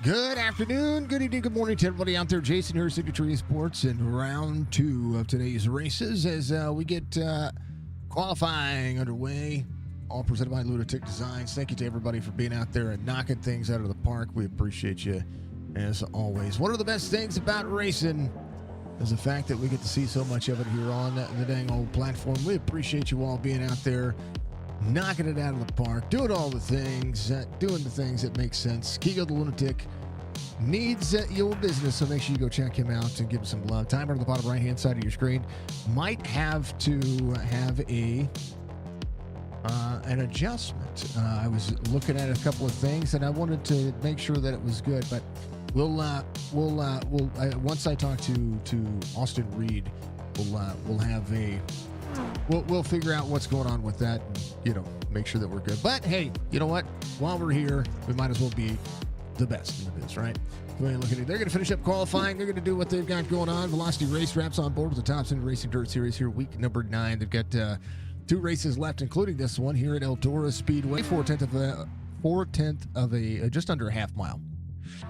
Good afternoon, good evening, good morning to everybody out there. Jason here, Signature Esports, in round two of today's races as we get qualifying underway. All presented by Lunatic Designs. Thank you to everybody for being out there and knocking things out of the park. We appreciate you as always. One of the best things about racing is the fact that we get to see so much of it here on the dang old platform. We appreciate you all being out there, knocking it out of the park, doing all the things, doing the things that make sense. Kego the Lunatic needs your business, so make sure you go check him out and give him some love. Timer on the bottom right-hand side of your screen. Might have to have an adjustment. I was looking at a couple of things, and I wanted to make sure that it was good, but we'll once I talk to Austin Reed, we'll have a We'll figure out what's going on with that and, make sure that we're good. But, hey, you know what? While we're here, we might as well be the best in the biz, right? Go ahead and look at it. They're going to finish up qualifying. They're going to do what they've got going on. Velocity Race Wraps on board with the Thompson Racing Dirt Series here, week number 9. They've got 2 races left, including this one here at Eldora Speedway. 4/10 of a just under a half mile.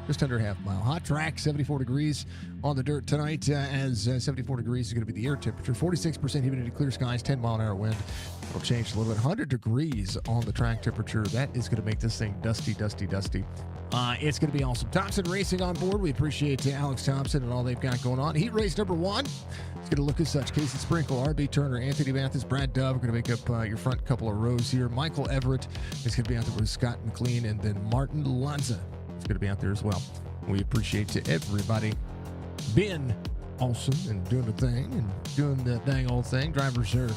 Just under a half mile. Hot track, 74 degrees on the dirt tonight, as 74 degrees is going to be the air temperature. 46% humidity, clear skies, 10-mile-an-hour wind. It'll change a little bit. 100 degrees on the track temperature. That is going to make this thing dusty, dusty, dusty. It's going to be awesome. Thompson Racing on board. We appreciate Alex Thompson and all they've got going on. Heat race number 1. It's going to look as such. Casey Sprinkle, R.B. Turner, Anthony Mathis, Brad Dove are going to make up your front couple of rows here. Michael Everett is going to be out there with Scott McLean, and then Martin Lanza is going to be out there as well. We appreciate everybody being awesome and doing the thing and doing the dang old thing. Drivers are,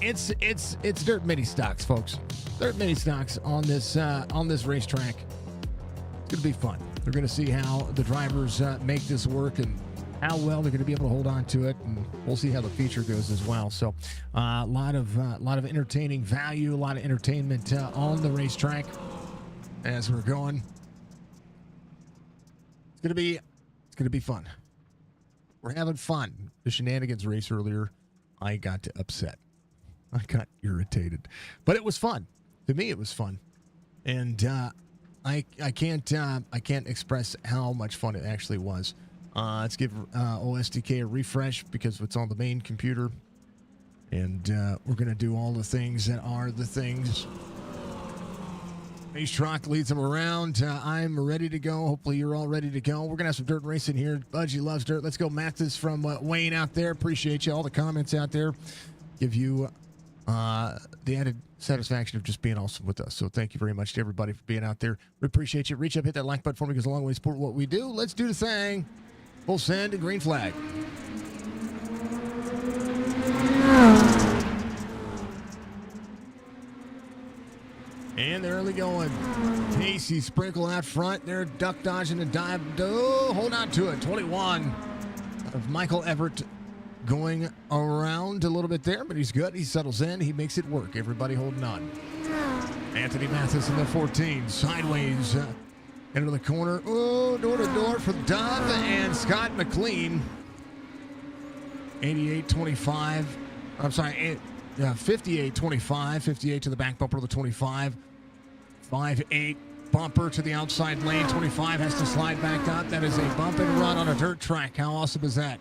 it's dirt mini stocks, folks. Dirt mini stocks on this racetrack. It's going to be fun. They're going to see how the drivers make this work and how well they're going to be able to hold on to it, and we'll see how the feature goes as well. So, a lot of entertaining value, a lot of entertainment on the racetrack as we're going. It's gonna be fun. We're having fun. The shenanigans race earlier, I got upset. I got irritated, but it was fun. To me, it was fun, and I can't express how much fun it actually was. Let's give OSDK a refresh because it's on the main computer, and we're gonna do all the things that are the things. Truck leads them around. I'm ready to go. Hopefully you're all ready to go. We're going to have some dirt racing here. Budgie loves dirt. Let's go. Mathis from Wayne out there. Appreciate you. All the comments out there give you the added satisfaction of just being awesome with us. So thank you very much to everybody for being out there. We appreciate you. Reach up, hit that like button for me because a long way support what we do. Let's do the thing. Full send and green flag. And they're early going. Casey Sprinkle out front. They're duck dodging and dive. Oh, hold on to it. 21 of Michael Everett going around a little bit there, but he's good. He settles in. He makes it work. Everybody holding on. Anthony Mathis in the 14. Sideways into the corner. Oh, door to door for Dove and Scott McLean. 88-25. I'm sorry, 58-25. 58 to the back bumper of the 25. 5-8 bumper to the outside lane. 25 has to slide back up. That is a bump and run on a dirt track. How awesome is that?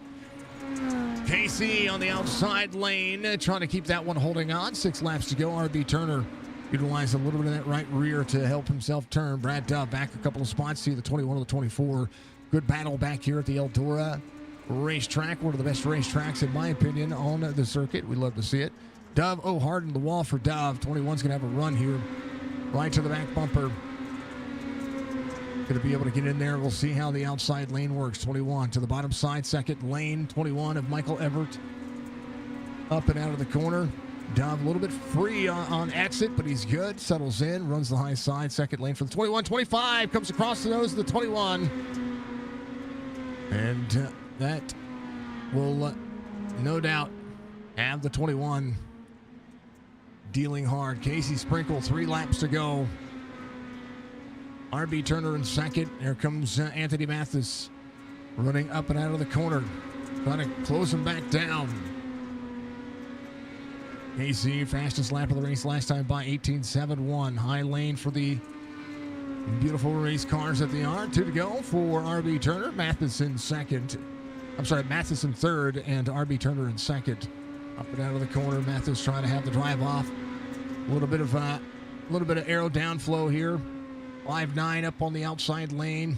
Casey on the outside lane, trying to keep that one holding on. 6 laps to go. R.B. Turner utilized a little bit of that right rear to help himself turn. Brad Dove back a couple of spots. See the 21 to the 24. Good battle back here at the Eldora racetrack. One of the best racetracks, in my opinion, on the circuit. We love to see it. Dove, hard in the wall for Dove. 21's going to have a run here. Right to the back bumper. Going to be able to get in there. We'll see how the outside lane works. 21 to the bottom side. Second lane. 21 of Michael Everett. Up and out of the corner. Dove a little bit free on exit, but he's good. Settles in. Runs the high side. Second lane for the 21. 25 comes across the nose of the 21. And that will no doubt have the 21 dealing hard. Casey Sprinkle, 3 laps to go. R.B. Turner in second. There comes Anthony Mathis running up and out of the corner. Trying to close him back down. Casey, fastest lap of the race last time by 18.71. High lane for the Beautiful race cars that they are. 2 to go for RB Turner. Matheson second. I'm sorry, Matheson third and RB Turner in second. Up and out of the corner. Matheson trying to have the drive off. A little bit of aero downflow here. 5-9 up on the outside lane.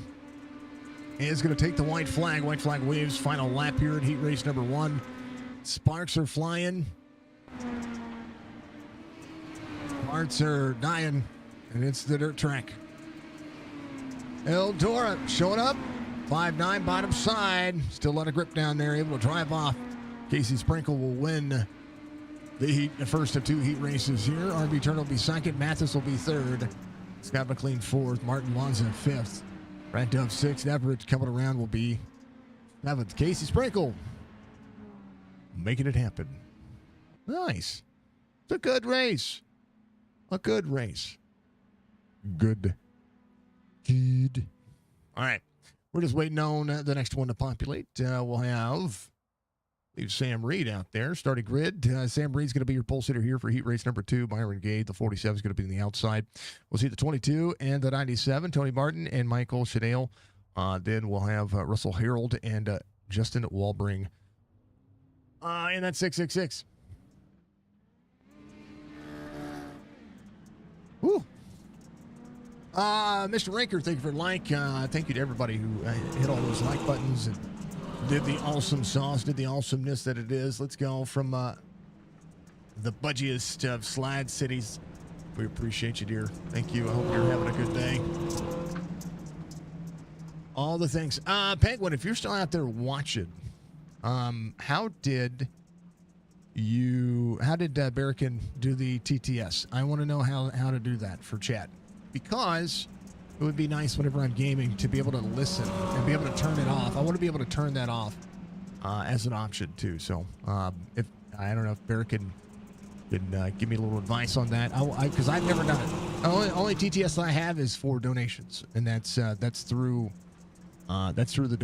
Is going to take the white flag. White flag waves. Final lap here at heat race number 1. Sparks are flying. Parts are dying. And it's the dirt track. Eldora showing up. 5-9 bottom side. Still a lot of grip down there. Able to drive off. Casey Sprinkle will win the first of 2 heat races here. RB Turner will be second. Mathis will be third. Scott McLean fourth. Martin Lanza fifth. Brad Dove sixth. Everett coming around will be seventh. Casey Sprinkle making it happen. Nice. It's a good race. A good race. Good. All right. We're just waiting on the next one to populate. We'll have Sam Reed out there, starting grid. Sam Reed's going to be your pole sitter here for heat race number 2. Byron Gade, the 47, is going to be on the outside. We'll see the 22 and the 97, Tony Martin and Michael Shadale. Then we'll have Russell Harold and Justin Walbring in that 666. Woo. Mr. Ranker, thank you for like. Thank you to everybody who hit all those like buttons and did the awesome sauce, did the awesomeness that it is. Let's go from the budgiest of slide cities. We appreciate you, dear. Thank you. I hope you're having a good day. All the things. Penguin, if you're still out there watching, how did Barrican do the TTS? I want to know how to do that for chat. Because it would be nice whenever I'm gaming to be able to listen and be able to turn it off. I want to be able to turn that off as an option too. So if I don't know if Barrett can give me a little advice on that, because I've never done it. Only TTS I have is for donations, and that's through the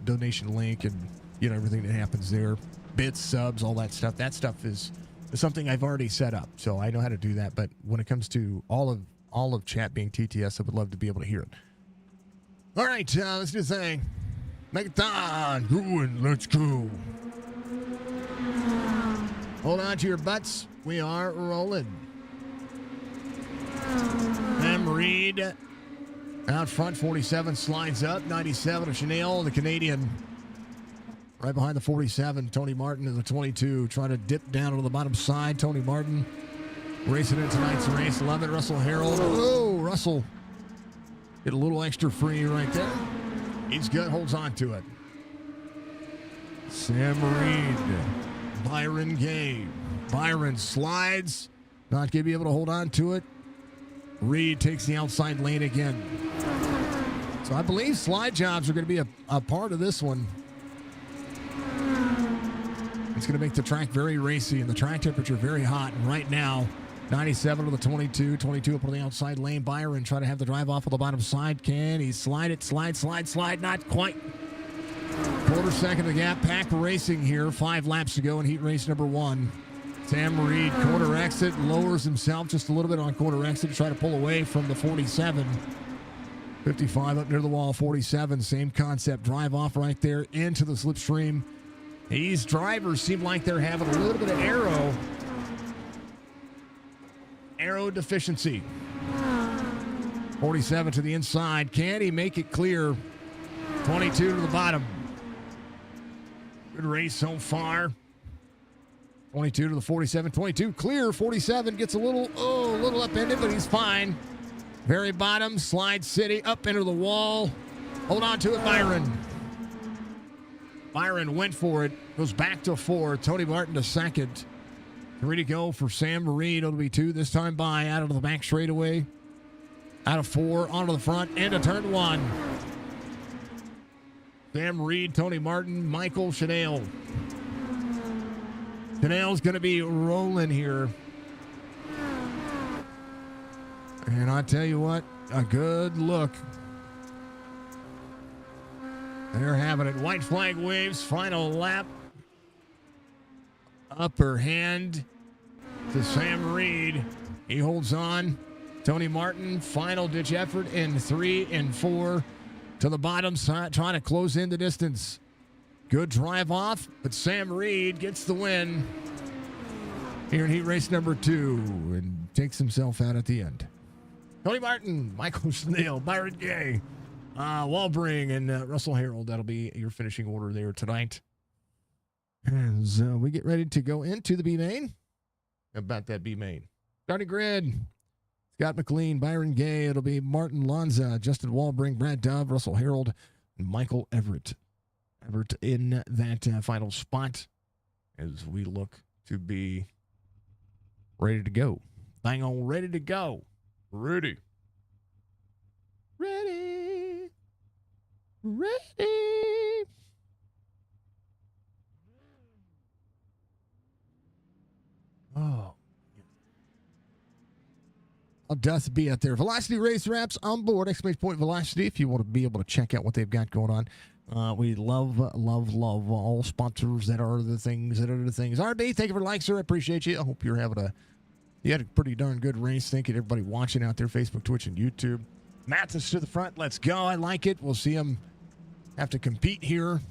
donation link and everything that happens there, bits, subs, all that stuff. That stuff is something I've already set up, so I know how to do that. But when it comes to all of chat being TTS, I would love to be able to hear it. All right, let's do the thing. Megaton, going, let's go. Hold on to your butts. We are rolling. Sam Reed out front, 47 slides up. 97 of Chanel, the Canadian. Right behind the 47, Tony Martin in the 22, trying to dip down to the bottom side. Tony Martin racing in tonight's race. Love it, Russell Harold. Oh, Russell. Get a little extra free right there. He's good, holds on to it. Sam Reed. Byron Gay. Byron slides. Not going to be able to hold on to it. Reed takes the outside lane again. So I believe slide jobs are going to be a part of this one. It's going to make the track very racy and the track temperature very hot. And right now, 97 to the 22. 22 up on the outside lane. Byron trying to have the drive off of the bottom side. Can he slide it? Slide. Not quite. Quarter second of the gap. Pack racing here. 5 laps to go in heat race number 1. Sam Reed, quarter exit, lowers himself just a little bit on quarter exit to try to pull away from the 47. 55 up near the wall. 47, same concept. Drive off right there into the slipstream. These drivers seem like they're having a little bit of aero deficiency. 47 to the inside. Can he make it clear? 22 to the bottom. Good race so far. 22 to the 47. 22 clear. 47 gets a little upended, but he's fine. Very bottom. Slide City up into the wall. Hold on to it, Byron. Byron went for it. Goes back to 4. Tony Martin to second. 3 to go for Sam Reed. It'll be 2 this time by. Out of the back straightaway. Out of 4. Onto the front. Into turn 1. Sam Reed, Tony Martin, Michael Chanel. Chanel's going to be rolling here. And I tell you what, a good look. They're having it. White flag waves. Final lap. Upper hand to Sam Reed. He holds on. Tony Martin, final ditch effort in 3 and 4 to the bottom side, trying to close in the distance. Good drive off, but Sam Reed gets the win here in heat race number 2 and takes himself out at the end. Tony Martin, Michael Schnell, Byron Gay, Walbring, and Russell Harold. That'll be your finishing order there tonight. As we get ready to go into the B main. About that B main. Starting grid. Scott McLean, Byron Gay. It'll be Martin Lanza, Justin Walbring, Brad Dove, Russell Harold, and Michael Everett. Everett in that final spot as we look to be ready to go. Bang on, ready to go. Ready. Ready. Ready. Oh. I'll just be out there. Velocity Race Wraps on board. Exclamation point Velocity if you want to be able to check out what they've got going on. We love all sponsors that are the things. RB, thank you for the like, sir. I appreciate you. I hope you had a pretty darn good race. Thank you to everybody watching out there, Facebook, Twitch, and YouTube. Mathis to the front. Let's go. I like it. We'll see him have to compete here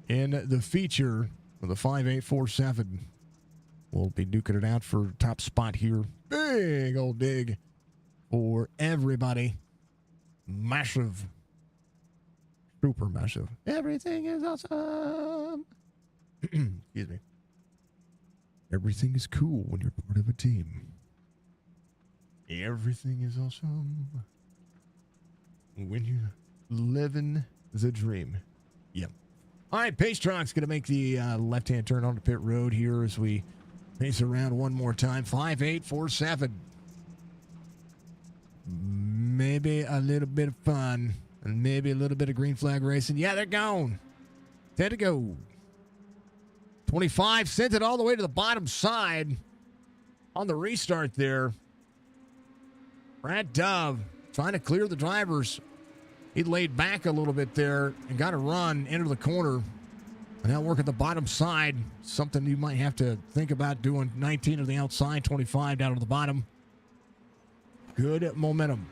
in the feature of the 5847. We'll be duking it out for top spot here. Big old dig for everybody. Massive. Super massive. Everything is awesome. Excuse me. Everything is cool when you're part of a team. Everything is awesome when you're living the dream. Yep. All right, Pace Truck's going to make the left-hand turn onto pit road here as we pace around one more time. 5847. Maybe a little bit of fun and maybe a little bit of green flag racing. Yeah, they're gone. 10 to go. 25 sent it all the way to the bottom side on the restart there. Brad Dove trying to clear the drivers. He laid back a little bit there and got a run into the corner. And now work at the bottom side. Something you might have to think about doing. 19 on the outside, 25 down to the bottom. Good momentum.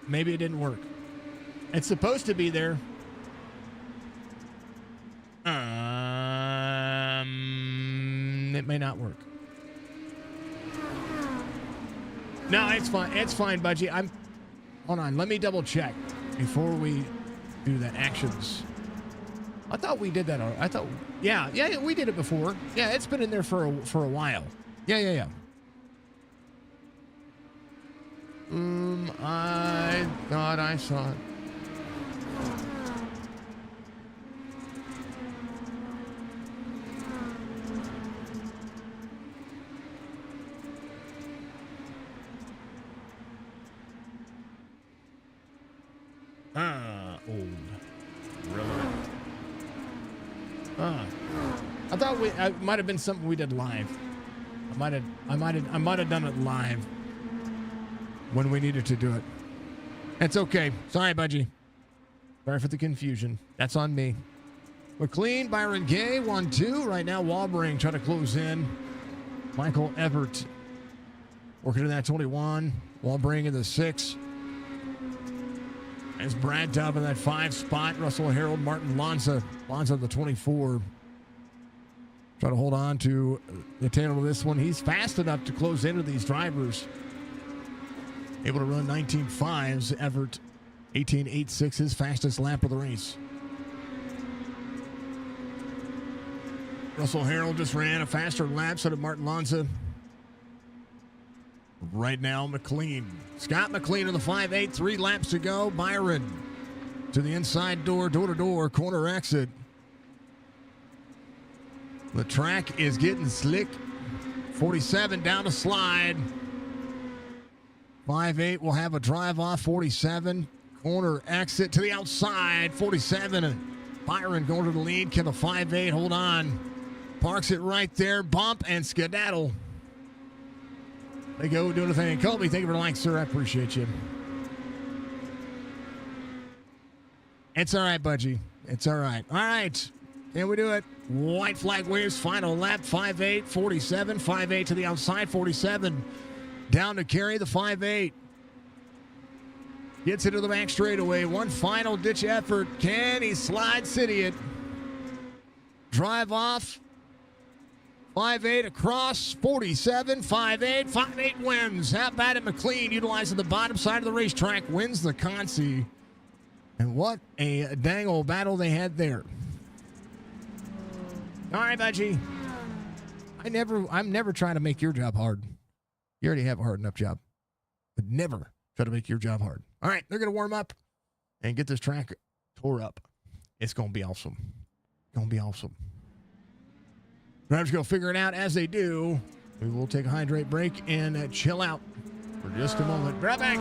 Maybe it didn't work. It's supposed to be there. It may not work. No, it's fine. It's fine, Budgie. Hold on. Let me double check before we do that. Actions. I thought we did that. Yeah, we did it before. Yeah, it's been in there for a while. Yeah. I thought I saw it. Old. Relevant. I thought it might have been something we did live. I might have done it live when we needed to do it. It's okay. Sorry, Budgie. Sorry for the confusion. That's on me. McLean, Byron Gay, 1-2. Right now, Walbring trying to close in. Michael Everett working to that 21. Walbring in the 6. As Brad Dove in that 5 spot. Russell Harold, Martin Lanza. Lanza the 24. Trying to hold on to the tail of this one. He's fast enough to close into these drivers. Able to run 19.5s. Everett 18.86, his fastest lap of the race. Russell Harold just ran a faster lap, so did Martin Lanza. Right now, McLean. Scott McLean in the 5.8, 3 laps to go. Byron to the inside door to door, corner exit. The track is getting slick. 47 down the slide. 5.8 will have a drive off. 47 corner exit to the outside. 47 and Byron going to the lead. Can the 5.8 hold on? Parks it right there. Bump and skedaddle. They go doing the thing. Colby, thank you for the like, sir. I appreciate you. It's all right, Budgie. It's all right. All right. Can we do it? White flag waves, final lap, 5.8, 47, 5.8 to the outside, 47. Down to carry the 5.8. Gets into the back straightaway. One final ditch effort. Can he slide city it? Drive off. 5.8 across, 47, 5.8, 5.8 wins. How about it, McLean, utilizing the bottom side of the racetrack, wins the Consi. And what a dang old battle they had there. All right, Budgie. I'm never trying to make your job hard. You already have a hard enough job. But never try to make your job hard. All right, they're going to warm up and get this track tore up. It's going to be awesome. Going to be awesome. Drivers go figure it out. As they do, we will take a hydrate break and chill out for just a moment. Right back.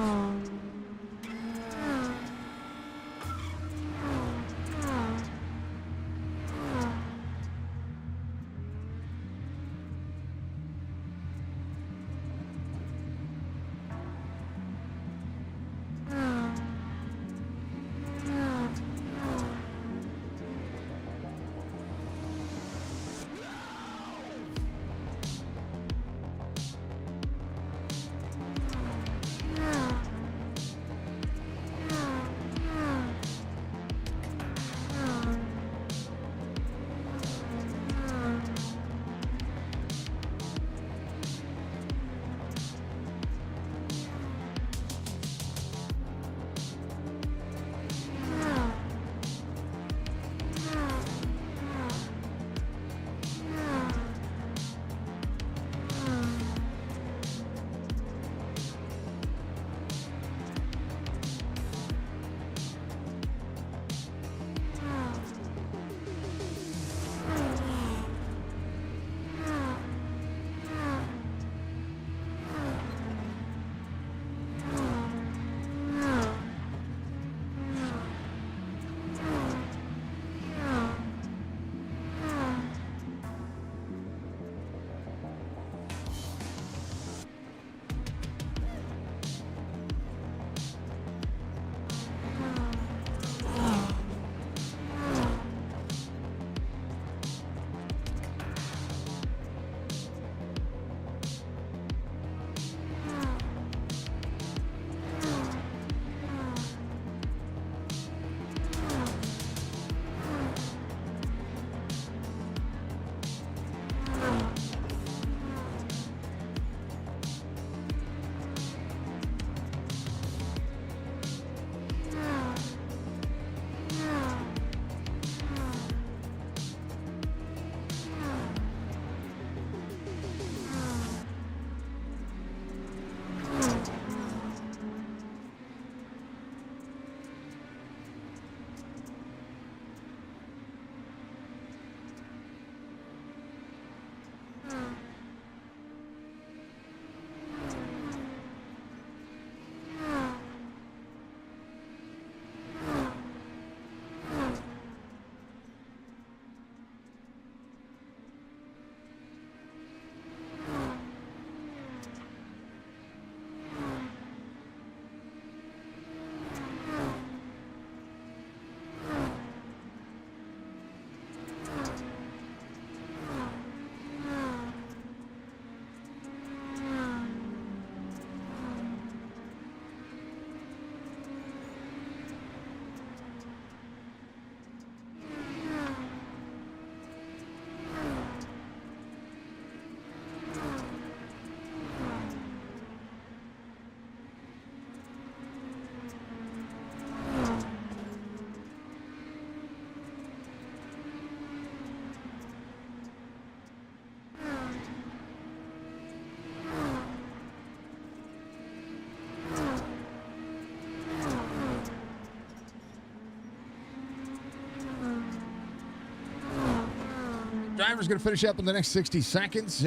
Driver's going to finish up in the next 60 seconds.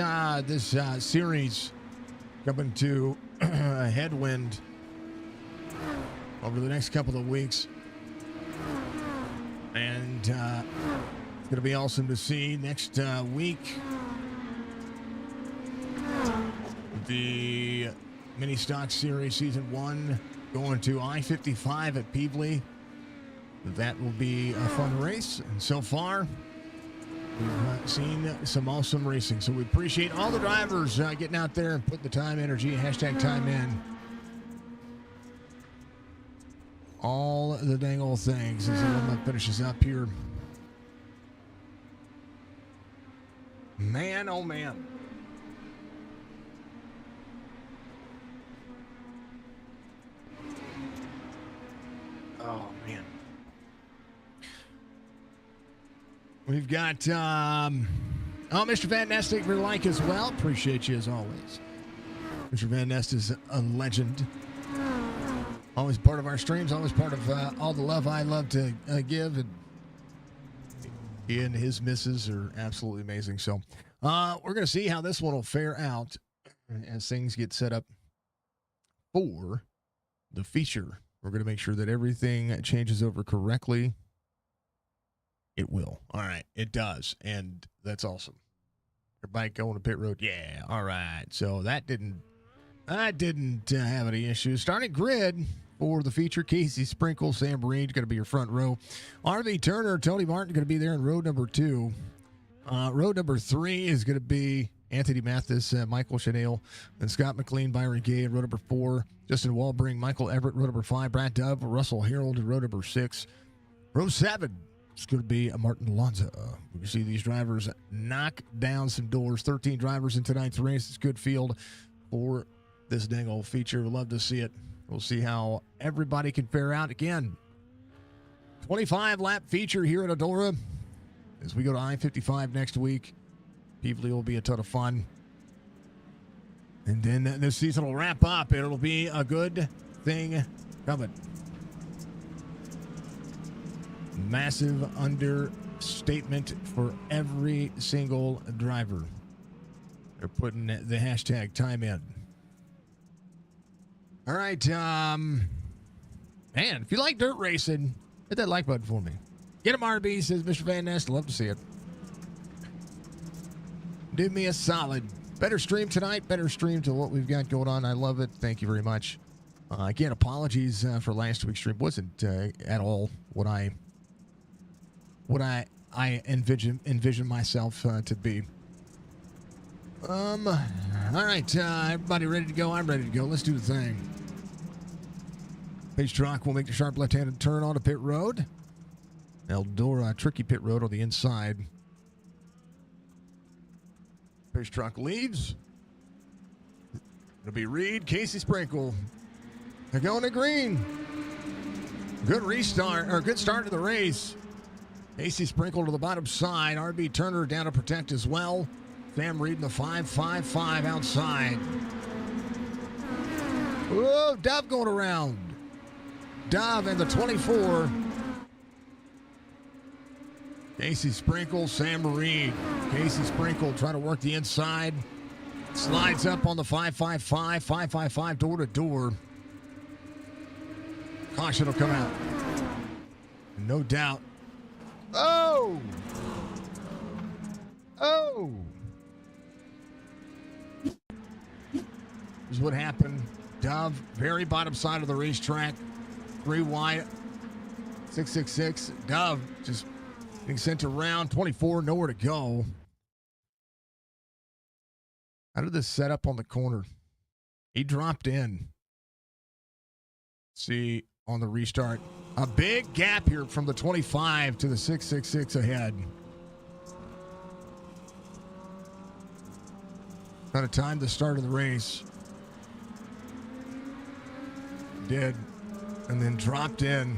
This series coming to a headwind over the next couple of weeks. And it's going to be awesome to see next week. The Mini Stock Series Season 1 going to I-55 at Peevely. That will be a fun race. And so far, We've seen some awesome racing, so we appreciate all the drivers getting out there and putting the time, energy, hashtag time in. All the dang old things as everyone finishes up here. Man, oh man. Oh man. We've got Mr. Van Nest, thank you for the like as well. Appreciate you as always. Mr. Van Nest is a legend. Always part of our streams, always part of all the love I love to give. And he and his misses are absolutely amazing. So we're going to see how this one will fare out as things get set up for the feature. We're going to make sure that everything changes over correctly. It will. All right. It does. And that's awesome. Everybody going to pit road? Yeah. All right. So that didn't have any issues. Starting grid for the feature. Casey Sprinkle, Sam Reed going to be your front row. RV Turner, Tony Martin going to be there in row number 2. Row number 3 is going to be Anthony Mathis, Michael Chanel, and Scott McLean, Byron Gay in row number 4. Justin Walbring, Michael Everett, row number 5. Brad Dove, Russell Harold in row number 6. Row 7. It's going to be Martin Alonso. We can see these drivers knock down some doors. 13 drivers in tonight's race. It's a good field for this dang old feature. We'd love to see it. We'll see how everybody can fare out. Again, 25-lap feature here at Eldora. As we go to I-55 next week, Peevely will be a ton of fun. And then this season will wrap up. It'll be a good thing coming. Massive understatement for every single driver. They're putting the hashtag time in. All right, man, if you like dirt racing, hit that like button for me. Get him, RB, says Mr. Van Nest. Love to see it. Do me a solid. Better stream tonight. Better stream to what we've got going on. I love it. Thank you very much. Again, apologies for last week's stream. Wasn't at all what I envision myself to be. All right, everybody ready to go? I'm ready to go. Let's do the thing. Pace Truck will make the sharp left-handed turn onto pit road. Eldora, tricky pit road on the inside. Pace Truck leads. It'll be Reed, Casey Sprinkle. They're going to green. Good restart, or good start to the race. Casey Sprinkle to the bottom side. RB Turner down to protect as well. Sam Reed in the 5.55 outside. Whoa, Dove going around. Dove in the 24. Casey Sprinkle, Sam Reed. Casey Sprinkle trying to work the inside. Slides up on the 5.55, 5.55 door to door. Caution will come out. No doubt. Oh! Oh! This is what happened. Dove, very bottom side of the racetrack. 3 wide. 666. Dove just getting sent around. 24, nowhere to go. How did this set up on the corner? He dropped in. See on the restart. A big gap here from the 25 to the 666 ahead. Trying to time the start of the race. Did. And then dropped in.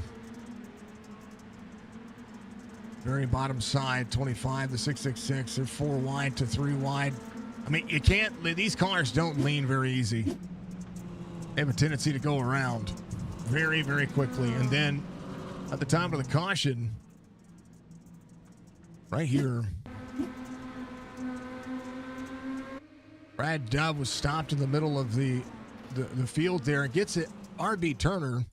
Very bottom side, 25 to 666. They're 4 wide to 3 wide. I mean, you can't, these cars don't lean very easy. They have a tendency to go around very, very quickly. And then at the time of the caution, right here, Brad Dove was stopped in the middle of the field there and gets it. RB Turner.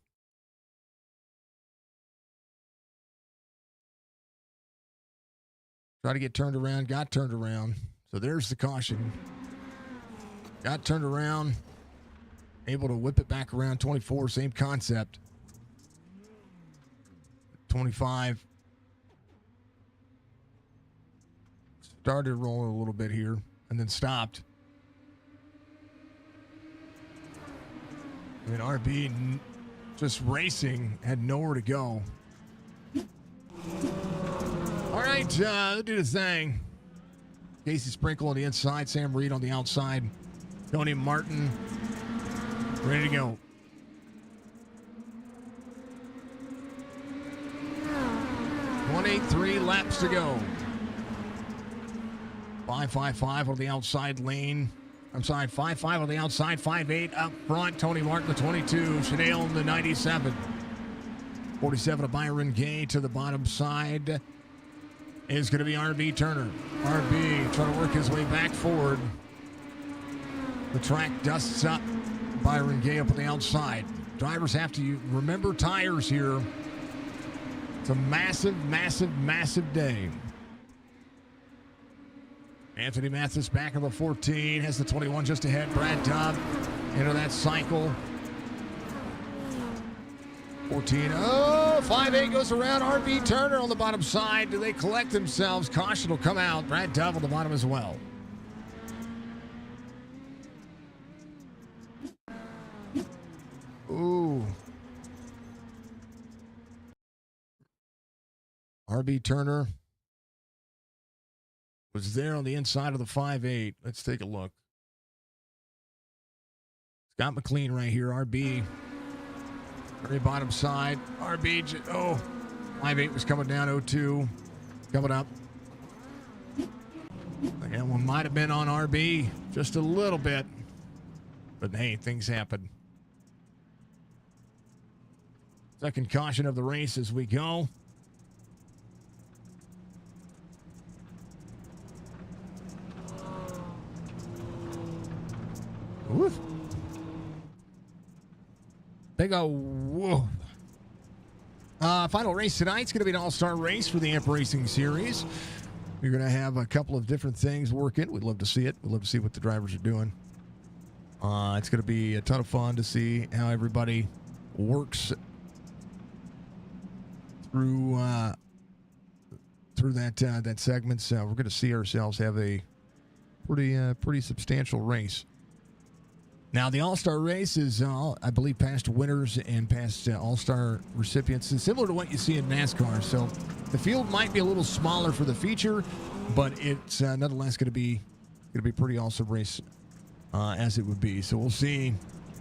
Try to get turned around, got turned around. So there's the caution. Got turned around, able to whip it back around. 24, same concept. 25. started rolling a little bit here and then stopped. And RB just racing, had nowhere to go. All right, let's do the thing. Casey Sprinkle on the inside, Sam Reed on the outside. Tony Martin ready to go. 183 laps to go. 555 on the outside lane. I'm sorry, 5.5 on the outside, 5.8 up front. Tony Martin, the 22. Chanel, the 97. 47 of Byron Gay to the bottom side is going to be RB Turner. RB trying to work his way back forward. The track dusts up. Byron Gay up on the outside. Drivers have to remember tires here. It's a massive, massive, massive day. Anthony Mathis back on the 14, has the 21 just ahead. Brad Dove into that cycle. 14, 5.8 goes around. RB Turner on the bottom side. Do they collect themselves? Caution will come out. Brad Dove on the bottom as well. Ooh. RB Turner was there on the inside of the 5.8. Let's take a look. Scott McLean right here, RB. Very bottom side. RB, 5.8 was coming down, 0.2. Coming up. That one might have been on RB just a little bit. But hey, things happen. Second caution of the race as we go. Woof. Big ol' woof. Final race tonight's going to be an all-star race for the AMP Racing Series. You're going to have a couple of different things working. We'd love to see it. We'd love to see what the drivers are doing. It's going to be a ton of fun to see how everybody works through that segment. So we're going to see ourselves have a pretty substantial race. Now, the All-Star race is, I believe, past winners and past All-Star recipients. It's similar to what you see in NASCAR. So the field might be a little smaller for the feature, but it's nonetheless going to be pretty awesome race as it would be. So we'll see.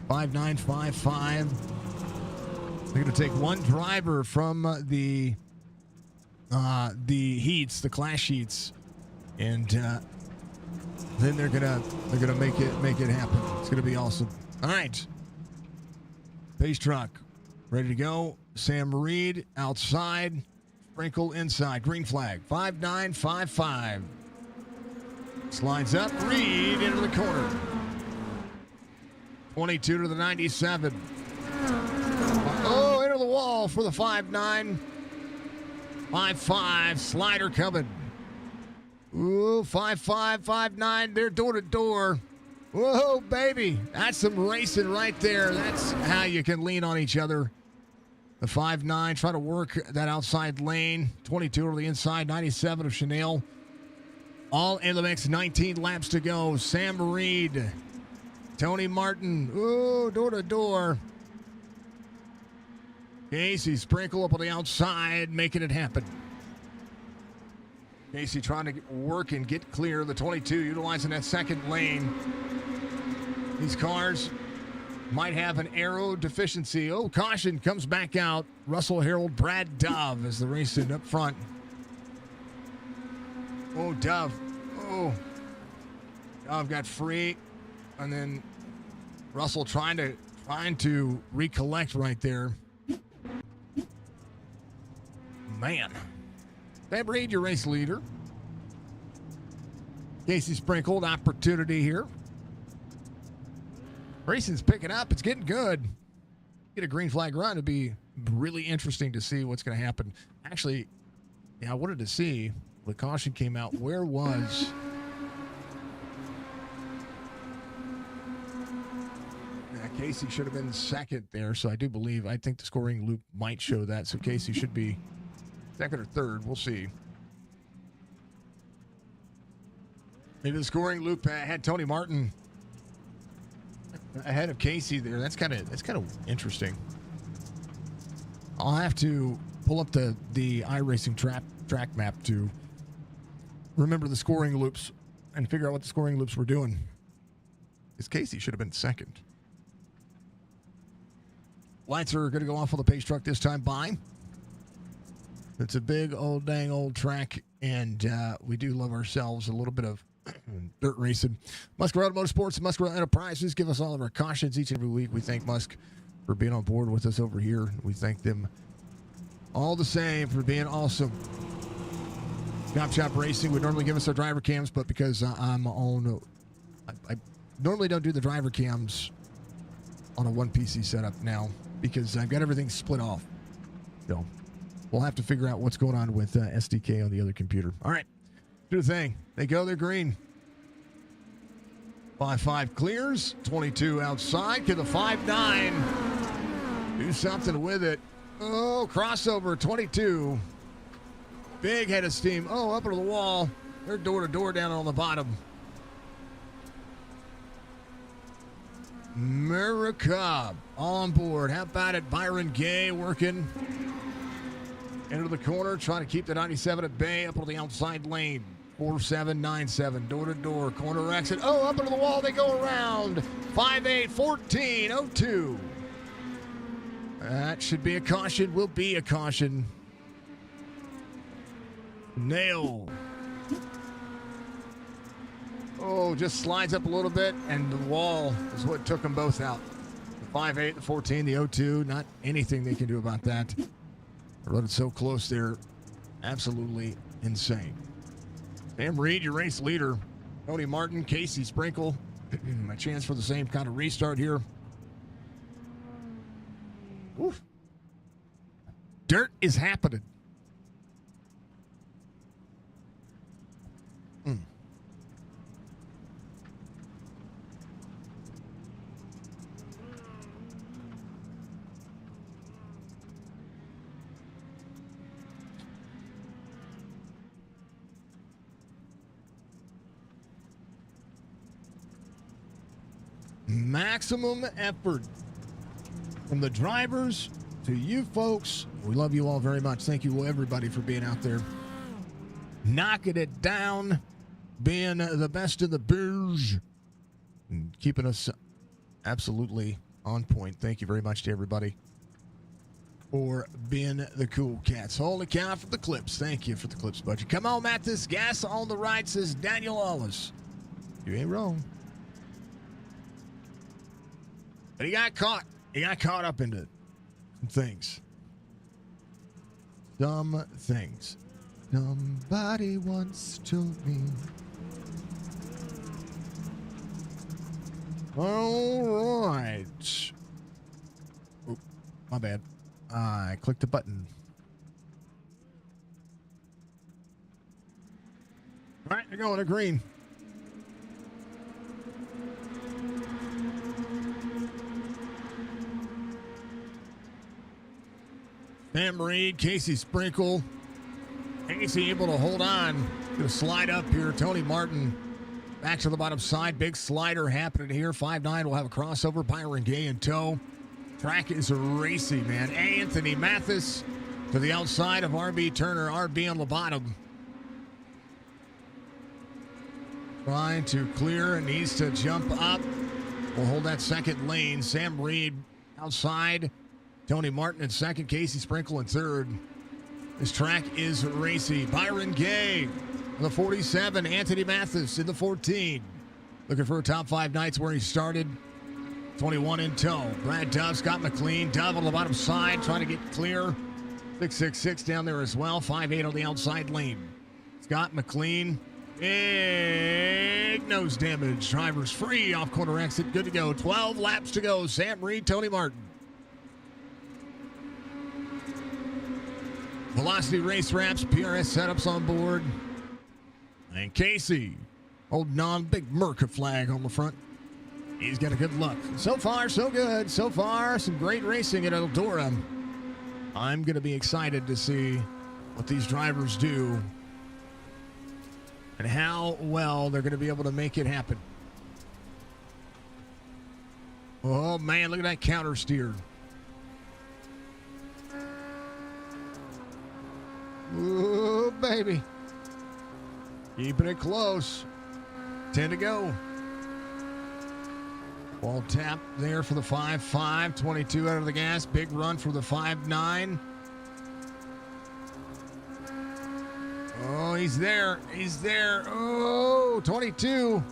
5.955. They're going to take one driver from the heats, the clash heats, and then they're gonna make it happen. It's gonna be awesome. All right, pace truck ready to go. Sam Reed outside, Sprinkle inside. Green flag. 5.955. Slides up. Reed into the corner. 22 to the 97. Oh, into the wall for the 5.955. Slider coming. Ooh, 5.5, 5.9. They're door to door. Whoa, baby. That's some racing right there. That's how you can lean on each other. The 5.9 try to work that outside lane. 22 over the inside. 97 of Chanel. All in the mix. 19 laps to go. Sam Reed. Tony Martin. Ooh, door to door. Casey Sprinkle up on the outside, making it happen. Casey trying to work and get clear. The 22 utilizing that second lane. These cars might have an aero deficiency. Oh, caution comes back out. Russell Harold, Brad Dove is the racing up front. Oh, Dove. Oh. Dove got free. And then Russell trying to recollect right there. Man. Sam Reed, your race leader. Casey Sprinkled, opportunity here. Racing's picking up. It's getting good. Get a green flag run. It'd be really interesting to see what's going to happen. Actually, yeah, I wanted to see the caution came out. Where was... Casey should have been second there, so I think the scoring loop might show that. So Casey should be second or third. We'll see. Maybe the scoring loop had Tony Martin ahead of Casey there. That's kind of interesting. I'll have to pull up the iRacing track map to remember the scoring loops and figure out what the scoring loops were doing. Because Casey should have been second. Lights are going to go off on the pace truck this time by. It's a big old dang old track, and we do love ourselves a little bit of dirt racing. Musk Road Motorsports and Musk Road Enterprises give us all of our cautions each and every week. We thank Musk for being on board with us over here. We thank them all the same for being awesome. Chop Shop Racing would normally give us our driver cams, but because I'm on, I normally don't do the driver cams on a one PC setup now because I've got everything split off. So we'll have to figure out what's going on with SDK on the other computer. All right, do the thing. They go, they're green. 5-5 clears, 22 outside to the 5-9. Do something with it. Oh, crossover, 22. Big head of steam. Oh, up into the wall. They're door to door down on the bottom. America on board. How about it? Byron Gay working into the corner, trying to keep the 97 at bay up on the outside lane. 4797, door to door, corner exit. Oh, up into the wall they go around. 5-8, 14, 02. That should be a caution. Will be a caution. Nail. Oh, just slides up a little bit, and the wall is what took them both out. The 5-8, the 14, the 02. Not anything they can do about that. I rode it so close there. Absolutely insane. Sam Reed, your race leader. Tony Martin, Casey Sprinkle. A chance for the same kind of restart here. Oof. Dirt is happening. Maximum effort from the drivers to you folks. We love you all very much. Thank you, everybody, for being out there, knocking it down, being the best in the biz, and keeping us absolutely on point. Thank you very much to everybody for being the cool cats. Holy cow for the clips. Thank you for the clips, budget. Come on, Mathis. Gas on the right, says Daniel Wallace. You ain't wrong. But he got caught. He got caught up into some things. Some things. Somebody once told me. All right. Oh, my bad. I clicked the button. All right, they're going to green. Sam Reed, Casey Sprinkle. Casey able to hold on. Gonna slide up here. Tony Martin back to the bottom side. Big slider happening here. 5-9 will have a crossover. Byron Gay in tow. Track is racy, man. Anthony Mathis to the outside of RB Turner. RB on the bottom. Trying to clear and needs to jump up. We'll hold that second lane. Sam Reed outside. Tony Martin in second, Casey Sprinkle in third. This track is racy. Byron Gay in the 47, Anthony Mathis in the 14. Looking for a top 5 nights where he started. 21 in tow. Brad Dove, Scott McLean. Dove on the bottom side trying to get clear. 666 down there as well. 5-8 on the outside lane. Scott McLean. Big nose damage. Drivers free off corner exit. Good to go. 12 laps to go. Sam Reed, Tony Martin. Velocity Race Wraps, PRS setups on board. And Casey holding on, big Merca flag on the front. He's got a good look. So far, so good. So far, some great racing at Eldora. I'm going to be excited to see what these drivers do and how well they're going to be able to make it happen. Oh, man, look at that counter steer. Ooh, baby. Keeping it close. 10 to go. Ball tap there for the 5.5. 22 out of the gas. Big run for the 5.9. Oh, he's there. He's there. Oh, 22.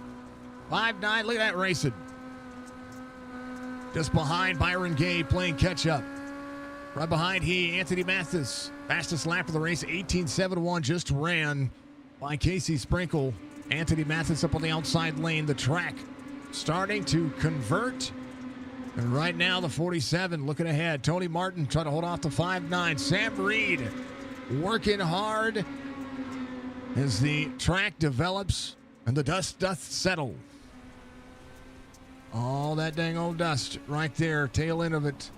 5.9. Look at that racing. Just behind Byron Gay playing catch up. Right behind Anthony Mathis. Fastest lap of the race, 18.71, just ran by Casey Sprinkle. Anthony Mathis up on the outside lane. The track starting to convert. And right now, the 47 looking ahead. Tony Martin trying to hold off the 5.9. Sam Reed working hard as the track develops and the dust doth settle. All that dang old dust right there, tail end of it.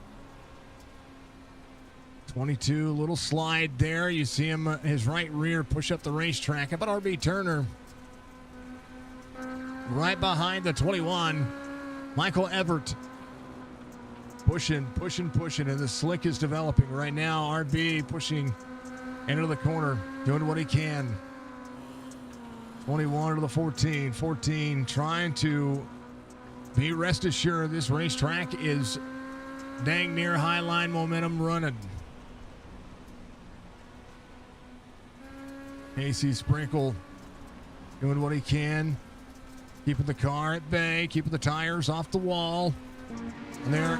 22, little slide there. You see him, his right rear push up the racetrack. How about RB Turner? Right behind the 21, Michael Everett. Pushing, and the slick is developing right now. RB pushing into the corner, doing what he can. 21 to the 14. 14 trying to be rest assured this racetrack is dang near high line momentum running. Casey Sprinkle doing what he can, keeping the car at bay, keeping the tires off the wall. And there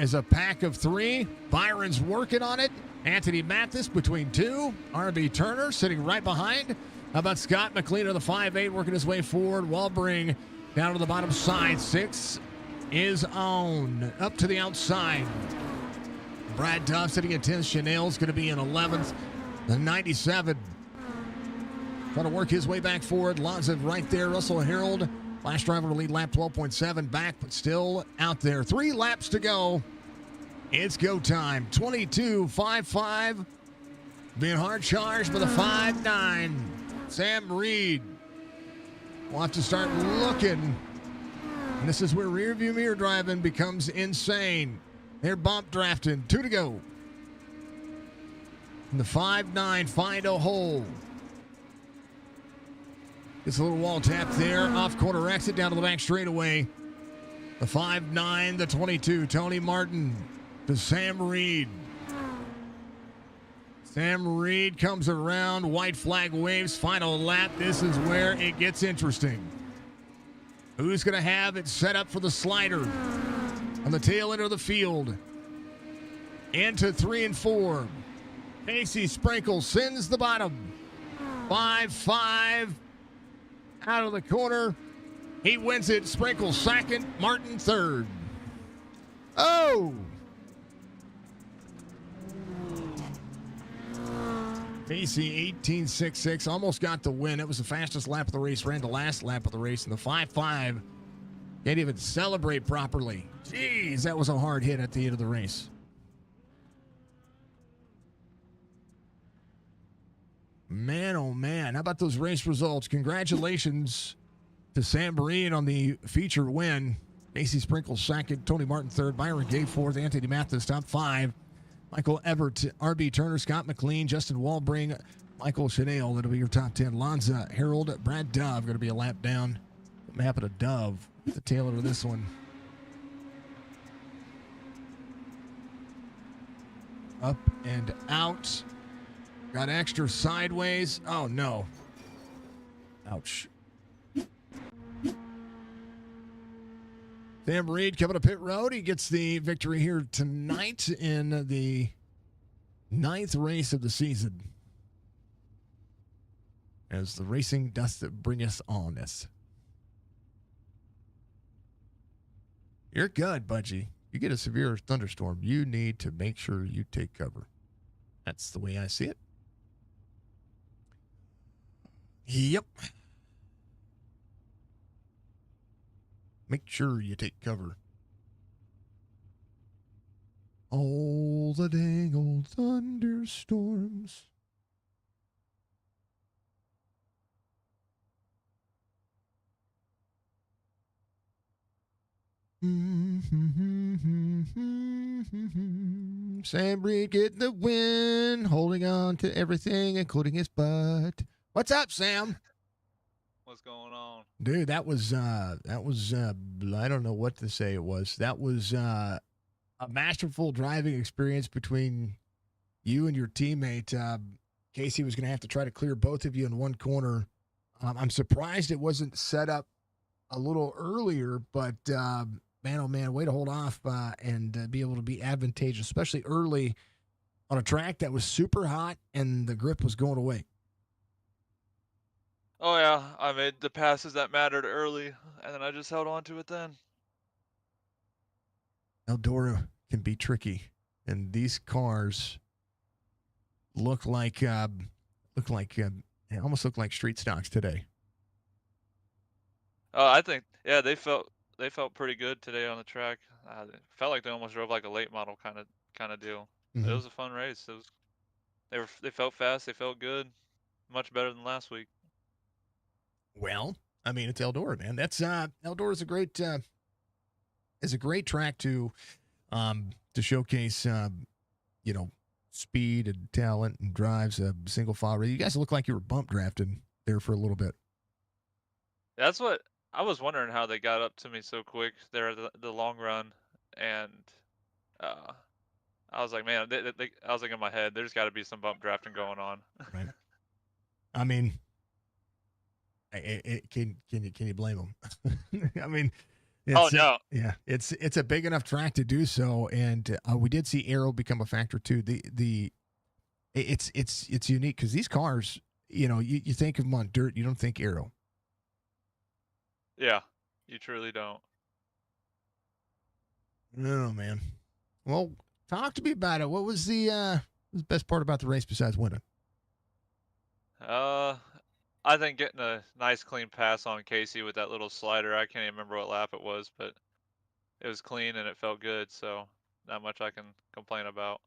is a pack of three. Byron's working on it. Anthony Mathis between two. RB Turner sitting right behind. How about Scott McLean of the 5.8 working his way forward? Walbring down to the bottom side. 6 is on. Up to the outside. Brad Duff sitting at 10th. Chanel's going to be in 11th. The 97. Trying to work his way back forward. Lanza right there. Russell Harold, last driver to lead lap 12.7. Back, but still out there. 3 laps to go. It's go time. 22.55. Being hard charged by the 5.9. Sam Reed will have to start looking. And this is where rear view mirror driving becomes insane. They're bump drafting. 2 to go. And the 5.9 find a hole. Gets a little wall tap there. Off corner exit down to the back straightaway. The 5.9, the 22. Tony Martin to Sam Reed. Sam Reed comes around. White flag waves. Final lap. This is where it gets interesting. Who's going to have it set up for the slider on the tail end of the field? Into 3 and 4. Casey Sprinkle sends the bottom. 5.5. Out of the corner. He wins it. Sprinkle second. Martin third. Oh! Casey 18.66. Almost got the win. It was the fastest lap of the race. Ran the last lap of the race. And the 5.5 can't even celebrate properly. Jeez, that was a hard hit at the end of the race. Man, oh man. How about those race results? Congratulations to Sam Reed on the feature win. Casey Sprinkle second. Tony Martin third. Byron Gay fourth. Anthony Mathis top 5. Michael Everett, RB Turner, Scott McLean, Justin Walbring, Michael Chanel. That'll be your top 10. Lanza, Harold, Brad Dove going to be a lap down. What happened to Dove? The tail end of this one. Up and out. Got extra sideways. Oh, no. Ouch. Sam Reed coming to pit road. He gets the victory here tonight in the 9th race of the season. As the racing does bring us on this. You're good, Budgie. You get a severe thunderstorm, you need to make sure you take cover. That's the way I see it. Yep. Make sure you take cover. All the dang old thunderstorms. Sam Reed getting the win, holding on to everything, including his butt. What's up, Sam? What's going on? Dude, that was I don't know what to say it was. That was a masterful driving experience between you and your teammate. Casey was going to have to try to clear both of you in one corner. I'm surprised it wasn't set up a little earlier, but man, oh man, way to hold off and be able to be advantageous, especially early on a track that was super hot and the grip was going away. Oh yeah, I made the passes that mattered early, and then I just held on to it then. Eldora can be tricky, and these cars look like they almost look like street stocks today. Oh, I think yeah, they felt pretty good today on the track. It felt like they almost drove like a late model kind of deal. But it Mm-hmm. was a fun race. They felt fast. They felt good. Much better than last week. Well, I mean, it's Eldora, man. That's Eldora is a great track to showcase you know speed and talent and drives a single file race. You guys look like you were bump drafting there for a little bit. That's what I was wondering how they got up to me so quick there at the long run, and uh, I was like, man, I was like in my head, there's got to be some bump drafting going on. Right. I mean, can you blame them? I mean, Oh it's no, yeah, it's a big enough track to do so, and we did see aero become a factor too. It's unique because these cars, you think of them on dirt, you don't think aero. yeah, you truly don't. Oh man. Well, talk to me about it. What was the best part about the race besides winning? Uh, I think getting a nice clean pass on Casey with that little slider, I can't even remember what lap it was, but it was clean and it felt good, so not much I can complain about.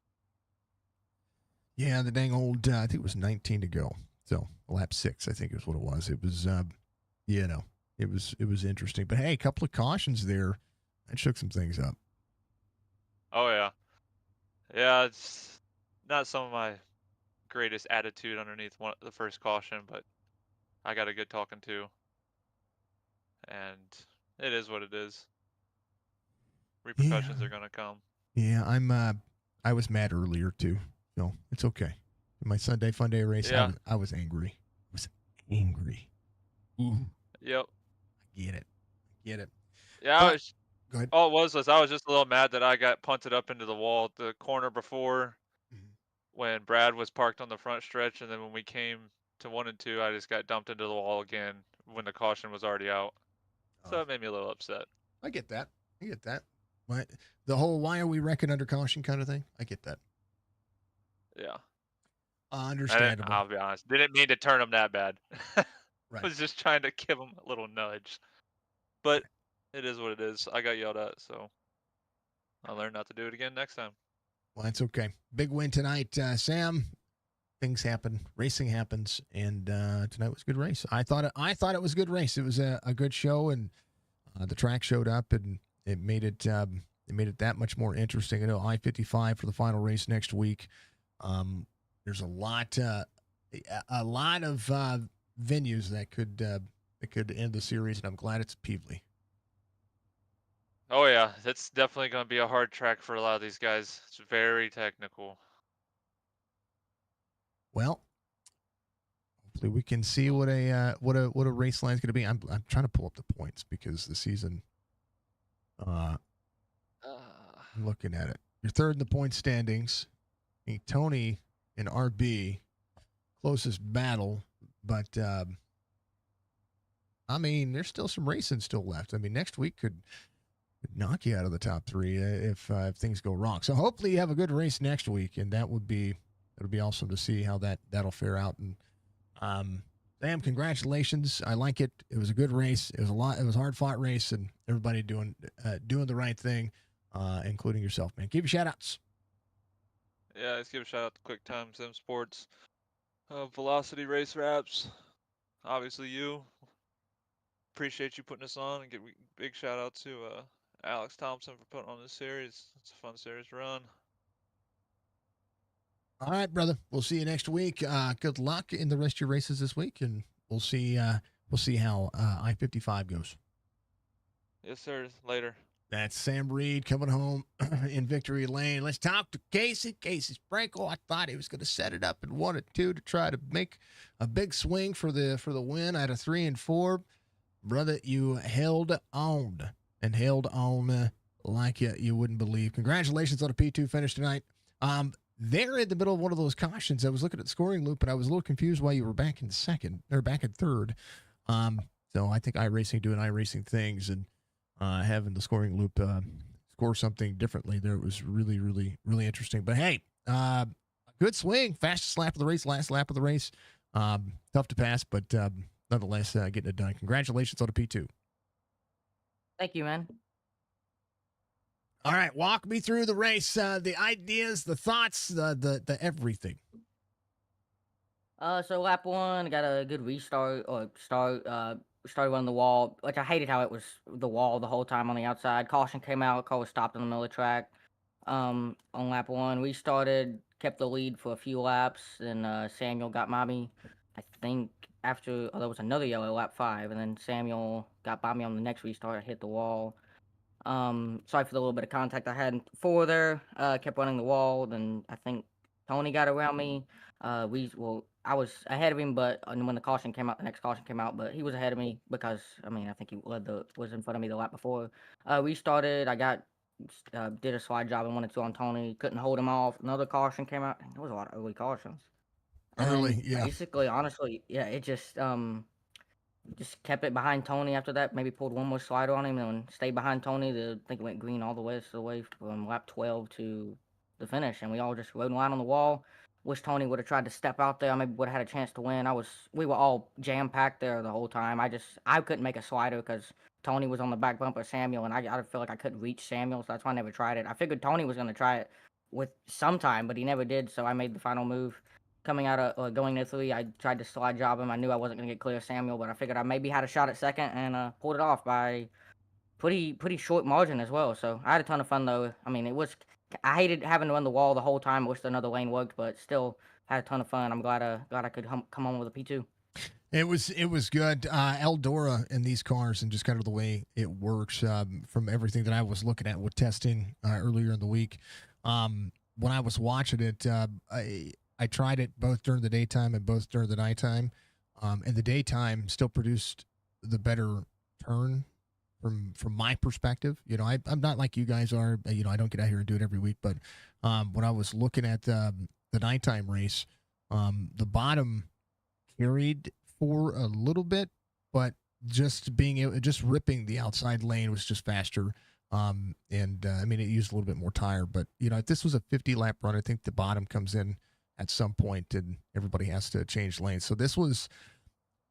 Yeah, the dang old. I think it was 19 to go. So lap 6, I think is what it was. It was, you know, it was interesting. But hey, a couple of cautions there. That shook some things up. Oh yeah. Yeah, it's not some of my greatest attitude underneath the first caution, but I got a good talking to, and it is what it is. Yeah, Repercussions are gonna come. yeah. I was mad earlier too. So it's okay. My Sunday fun day race, I Yeah. was I was angry. I was angry. Ooh, Yep. I get it. I get it. Yeah, I But was go ahead. all it was I was just a little mad that I got punted up into the wall at the corner before Mhm. when Brad was parked on the front stretch, and then when we came to 1 and 2, I just got dumped into the wall again when the caution was already out. Oh, So it made me a little upset. I get that. I get that. Why the whole why are we wrecking under caution kind of thing? I get that. Yeah. Understandable. I'll be honest, didn't mean to turn him that bad. Right. Was just trying to give him a little nudge. But it is what it is. I got yelled at, so I learned not to do it again next time. Well, that's okay. Big win tonight, Sam. Things happen, racing happens, and tonight was a good race. I thought it was a good race. It was a good show, and the track showed up, and it made it that much more interesting. I know I-55 for the final race next week. There's a lot of venues that could end the series, and I'm glad it's Peevely. Oh yeah, it's definitely going to be a hard track for a lot of these guys. It's very technical. Well, hopefully we can see what a race line is going to be. I'm trying to pull up the points because the season. Uh, Uh, I'm looking at it. You're third in the point standings. I think Tony and RB closest battle, but I mean, there's still some racing still left. I mean, next week could knock you out of the top 3 if things go wrong. So hopefully you have a good race next week, and that'll be awesome to see how that'll fare out. And Sam, congratulations! I like it. It was a good race. It was a lot. It was a hard fought race, and everybody doing the right thing, including yourself, man. Give you shout outs. yeah, let's give a shout out to Quick Time Sim Sports, Velocity Race Wraps. Obviously, you appreciate you putting us on, and give big shout out to Alex Thompson for putting on this series. It's a fun series to run. All right, brother. We'll see you next week. Good luck in the rest of your races this week, and we'll see how I-55 goes. Yes, sir. Later. That's Sam Reed coming home in victory lane. Let's talk to Casey. Casey Sprinkle. I thought he was going to set it up in 1 and 2 to try to make a big swing for the win out of 3 and 4. Brother, you held on like you wouldn't believe. Congratulations on a P2 finish tonight. They're in the middle of one of those cautions. I was looking at the scoring loop, and I was a little confused why you were back in second or back in third. So I think iRacing doing iRacing things and having the scoring loop score something differently there was really, really, really interesting. But hey, good swing, fastest lap of the race, last lap of the race. Tough to pass, but nonetheless, getting it done. Congratulations on a P2. Thank you, man. All right, walk me through the race, the ideas, the thoughts, the everything. So lap 1, got a good restart or start. Started on the wall, which I hated how it was the wall the whole time on the outside. Caution came out, car was stopped in the middle of the track. On lap 1, restarted, kept the lead for a few laps, and Samuel got by me. I think after there was another yellow lap 5, and then Samuel got by me on the next restart, hit the wall. Sorry for the little bit of contact I had before there. Kept running the wall. Then I think Tony got around me. I was ahead of him, but when the caution came out, the next caution came out, but he was ahead of me because I think he was in front of me the lap before. Restarted. I did a slide job and 1 and 2 on Tony. Couldn't hold him off. Another caution came out. There was a lot of early cautions. And Early, then yeah. basically, honestly, yeah, it just kept it behind Tony after that. Maybe pulled one more slider on him and stayed behind Tony. I think it went green all the way from lap 12 to the finish. And we all just rode in line on the wall. Wish Tony would have tried to step out there. I maybe would have had a chance to win. We were all jam packed there the whole time. I couldn't make a slider because Tony was on the back bumper of Samuel, and I feel like I couldn't reach Samuel, so that's why I never tried it. I figured Tony was going to try it with some time, but he never did. So I made the final move. Coming out of going to 3, I tried to slide job him. I knew I wasn't going to get clear of Samuel, but I figured I maybe had a shot at second and pulled it off by pretty short margin as well. So I had a ton of fun though. I hated having to run the wall the whole time. I wish another lane worked, but still had a ton of fun. I'm glad I could come home with a P2. It was good. Eldora in these cars and just kind of the way it works from everything that I was looking at with testing earlier in the week. When I was watching it, I tried it both during the daytime and both during the nighttime. And the daytime still produced the better turn from my perspective. I'm not like you guys are. I don't get out here and do it every week. But when I was looking at the nighttime race, the bottom carried for a little bit, but just ripping the outside lane was just faster. It used a little bit more tire. But if this was a 50 lap run, I think the bottom comes in at some point and everybody has to change lanes. So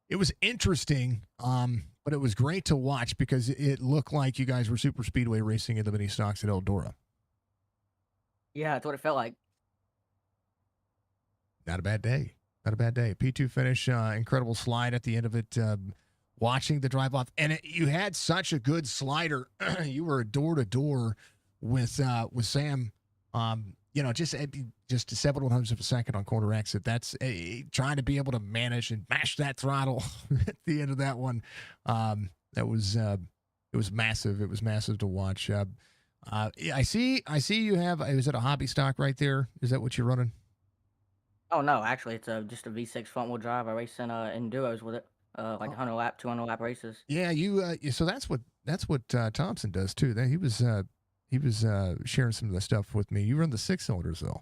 it was interesting, but it was great to watch because it looked like you guys were super speedway racing in the mini stocks at Eldora. Yeah, that's what it felt like. Not a bad day. P2 finish, incredible slide at the end of it. Watching the drive off, and you had such a good slider. You were door to door with Sam. Just to 7/100ths of a second on corner exit. That's trying to be able to manage and mash that throttle at the end of that one. It was massive. It was massive to watch. I see you have. Is it a hobby stock right there? Is that what you're running? Oh no, actually, it's just a V6 front wheel drive. I race in enduros with it, 100 lap, 200 lap races. Yeah, so that's what Thompson does too. He was sharing some of the stuff with me. You run the 6-cylinders though.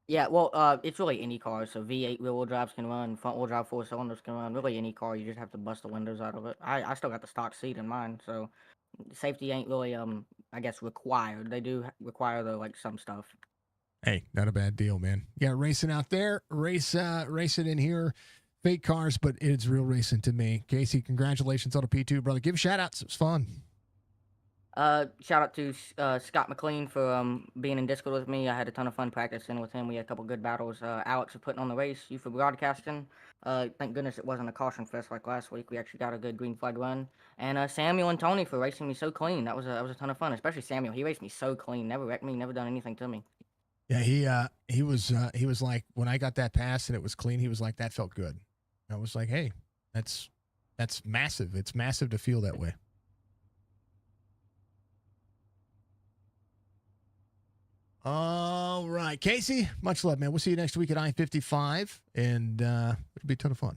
Yeah, well, it's really any car. So V8 rear wheel drives can run, front wheel drive 4 cylinders can run. Really any car, you just have to bust the windows out of it. I still got the stock seat in mine, so safety ain't really I guess required. They do require some stuff. Hey, not a bad deal, man. You got racing out there, racing in here, fake cars, but it's real racing to me. Casey, congratulations on a P2, brother. Give shout outs. It was fun. Shout out to Scott McLean for being in Discord with me. I had a ton of fun practicing with him. We had a couple good battles. Alex for putting on the race. You for broadcasting. Thank goodness it wasn't a caution fest like last week. We actually got a good green flag run. And Samuel and Tony for racing me so clean. That was a ton of fun. Especially Samuel. He raced me so clean. Never wrecked me. Never done anything to me. Yeah, he was like, when I got that pass and it was clean, he was like, that felt good. I was like, hey, that's massive. It's massive to feel that way. All right, Casey, much love, man. We'll see you next week at I-55, and it'll be a ton of fun.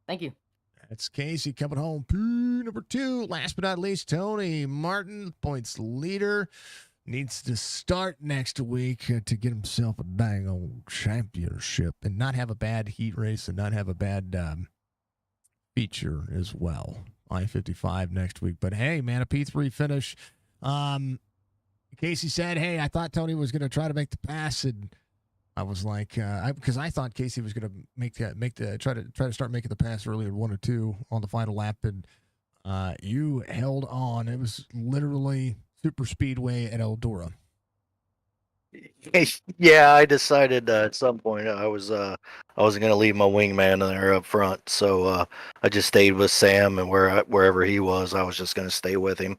Thank you. That's Casey coming home. Number 2. Last but not least, Tony Martin, points leader, needs to start next week to get himself a dang old championship and not have a bad heat race and not have a bad feature as well. I-55 next week. But hey, man, a P3 finish. Casey said, hey, I thought Tony was going to try to make the pass, and I was like, because I thought Casey was going to try to start making the pass earlier, 1 or 2 on the final lap, and you held on. It was literally super speedway at Eldora. Yeah, I decided at some point I wasn't going to leave my wingman there up front, so I just stayed with Sam, and wherever he was, I was just going to stay with him.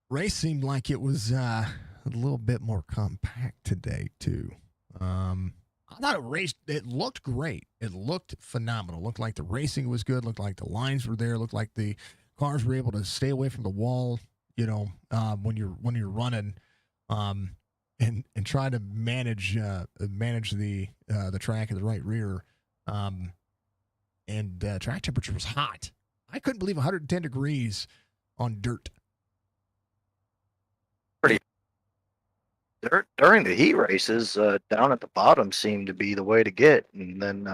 Race seemed like it was a little bit more compact today too. I thought it looked great. It looked phenomenal. Looked like the racing was good. Looked like the lines were there. Looked like the cars were able to stay away from the wall. You know, when you're running, and try to manage the track in the right rear. And track temperature was hot. I couldn't believe 110 degrees on dirt. During the heat races, down at the bottom seemed to be the way to get, and then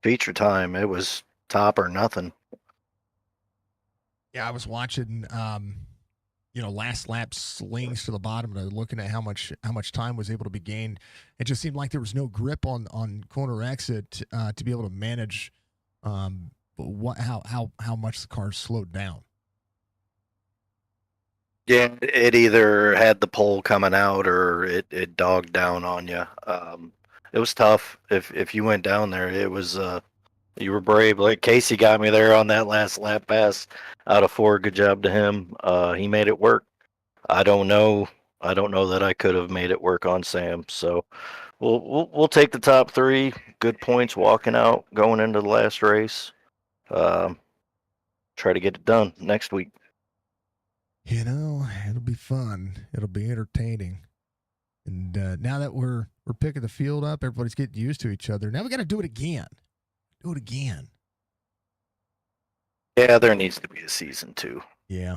feature time, it was top or nothing. Yeah, I was watching, last lap slings to the bottom, and looking at how much time was able to be gained. It just seemed like there was no grip on corner exit to be able to manage how much the car slowed down. Yeah, it either had the pole coming out or it dogged down on you. It was tough. If you went down there, it was you were brave. Like Casey got me there on that last lap pass out of 4. Good job to him. He made it work. I don't know that I could have made it work on Sam. So we'll take the top 3. Good points walking out, going into the last race. Try to get it done next week. It'll be fun. It'll be entertaining. And now that we're picking the field up, everybody's getting used to each other. Now we got to do it again. Yeah, there needs to be a season 2. Yeah.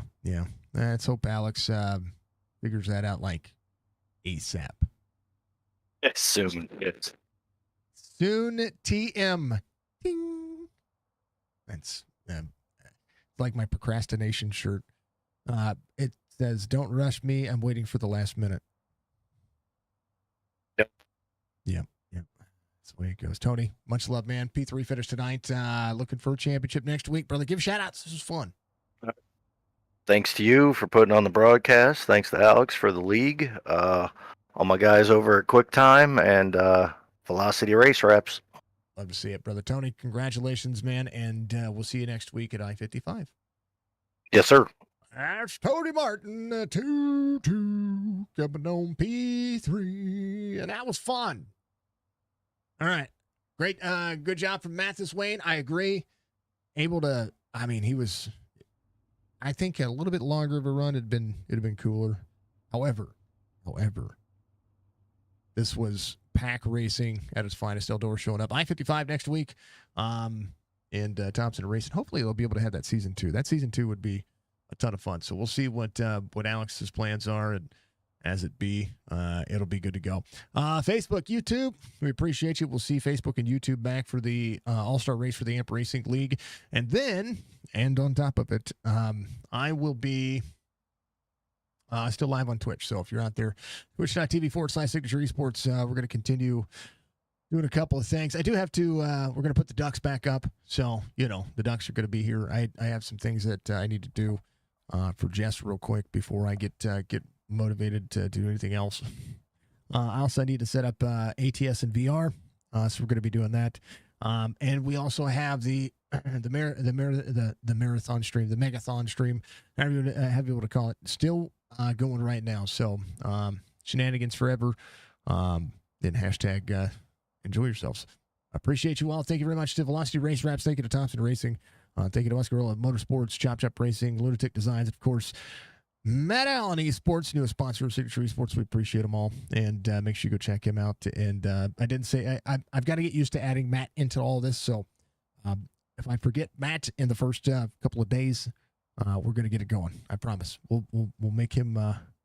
Let's hope Alex figures that out like ASAP. Soon. Yes. Soon, TM. Ding. That's like my procrastination shirt. It says, "Don't rush me. I'm waiting for the last minute." Yep. That's the way it goes. Tony, much love, man. P3 finish tonight. Looking for a championship next week, brother. Give shout outs. This was fun. Thanks to you for putting on the broadcast. Thanks to Alex for the league. All my guys over at QuickTime and Velocity Race Wraps. Love to see it, brother. Tony, congratulations, man. And we'll see you next week at I-55. Yes, sir. That's Tony Martin, 2-2, coming on P3. And that was fun. All right. Great. Good job from Mathis Wayne. I agree. He was, I think, a little bit longer of a run. It'd have been cooler. However, this was pack racing at its finest. Eldora showing up. I-55 next week. And Thompson Racing. Hopefully they'll be able to have that season 2. That season 2 would be a ton of fun. So we'll see what Alex's plans are, and as it be, it'll be good to go. Facebook, YouTube, we appreciate you. We'll see Facebook and YouTube back for the All-Star race for the AMP Racing League. And on top of it, I will be still live on Twitch. So if you're out there, twitch.tv/Signature Esports, we're going to continue doing a couple of things. I do have to. We're going to put the ducks back up, so the ducks are going to be here. I have some things that I need to do for Jess real quick before I get motivated to do anything else. I also need to set up ATS and VR, so we're going to be doing that. And we also have the marathon stream, the megathon stream, however you have able to call it, still going right now. So shenanigans forever. Then hashtag enjoy yourselves. I appreciate you all. Thank you very much to Velocity Race Wraps. Thank you to Thompson Racing. Thank you to Muscarilla Motorsports, Chop Chop Racing, Lunatic Designs, of course. Matt Allen Esports, newest sponsor of Signature Esports. We appreciate them all, and make sure you go check him out. And I didn't say I've got to get used to adding Matt into all this. So if I forget Matt in the first couple of days, we're going to get it going. I promise. We'll make him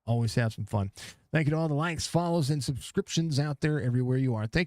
always have some fun. Thank you to all the likes, follows, and subscriptions out there everywhere you are. Thank you.